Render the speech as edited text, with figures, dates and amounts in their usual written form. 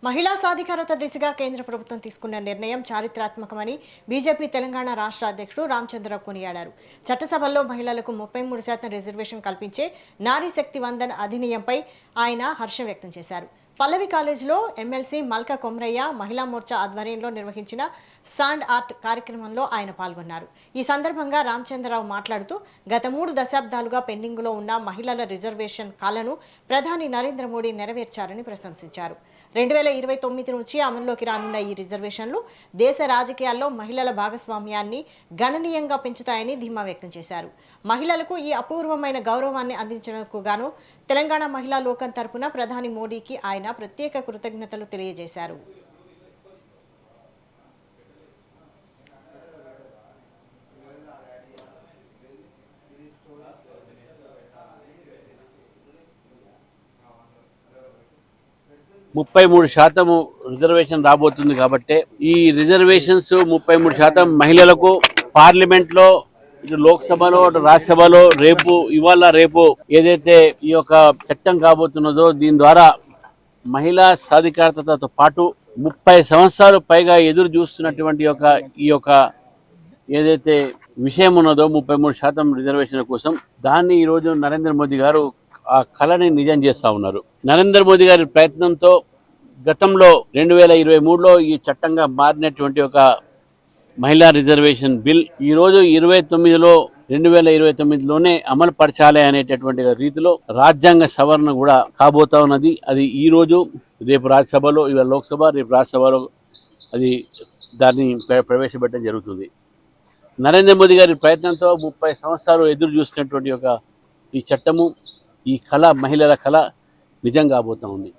మహిళా సాధికారత దిశగా కేంద్ర ప్రభుత్వం తీసుకున్న నిర్ణయం చారిత్రాత్మకమని బీజేపీ తెలంగాణ రాష్ట్ర అధ్యక్షుడు రామచంద్రరావు కొనియాడారు. చట్టసభల్లో మహిళలకు 33% రిజర్వేషన్ కల్పించే నారీ శక్తి వందన్ అధినియంపై ఆయన హర్షం వ్యక్తం చేశారు. పల్లవి కాలేజీలో ఎమ్మెల్సీ మల్కా కొమ్రయ్య మహిళా మోర్చా ఆధ్వర్యంలో నిర్వహించిన సాండ్ ఆర్ట్ కార్యక్రమంలో ఆయన పాల్గొన్నారు. ఈ సందర్భంగా రామచంద్రరావు మాట్లాడుతూ గత 3 దశాబ్దాలుగా పెండింగ్లో ఉన్న మహిళల రిజర్వేషన్ కలను ప్రధాని నరేంద్ర మోడీ నెరవేర్చారని ప్రశంసించారు. 2029 నుంచి అమల్లోకి రానున్న ఈ రిజర్వేషన్లు దేశ రాజకీయాల్లో మహిళల భాగస్వామ్యాన్ని గణనీయంగా పెంచుతాయని ధీమా వ్యక్తం చేశారు. మహిళలకు ఈ అపూర్వమైన గౌరవాన్ని అందించేందుకు గాను తెలంగాణ మహిళా లోకం తరపున ప్రధాని మోడీకి ఆయన ప్రత్యేక కృతజ్ఞతలు తెలియజేశారు. ముప్పై 33% రిజర్వేషన్ రాబోతుంది కాబట్టి ఈ రిజర్వేషన్స్ 33% మహిళలకు పార్లమెంట్ లో ఇటు లోక్సభలో అటు రాజ్యసభలో రేపు ఏదైతే ఈ యొక్క చట్టం కాబోతున్నదో దీని ద్వారా మహిళా సాధికారతతో పాటు 30 సంవత్సరాలు పైగా ఎదురు చూస్తున్నటువంటి ఈ యొక్క ఏదైతే విషయం ఉన్నదో 33% రిజర్వేషన్ కోసం దాన్ని ఈరోజు నరేంద్ర మోదీ గారు ఆ కళని నిజం చేస్తా ఉన్నారు. నరేంద్ర మోదీ గారి ప్రయత్నంతో గతంలో 2023లో ఈ చట్టంగా మారినటువంటి ఒక మహిళా రిజర్వేషన్ బిల్ ఈరోజు 2029లోనే అమలు పరచాలి అనేటటువంటి రీతిలో రాజ్యాంగ సవరణ కూడా కాబోతా ఉన్నది. అది ఈ రోజు రేపు రాజ్యసభలో ఇవాళ లోక్సభ రేపు రాజ్యసభలో అది దాన్ని ప్రవేశపెట్టడం జరుగుతుంది. నరేంద్ర మోదీ గారి ప్రయత్నంతో 30 సంవత్సరాలు ఎదురు చూసినటువంటి ఈ చట్టము ఈ కళ మహిళల కళ నిజం కాబోతా ఉంది.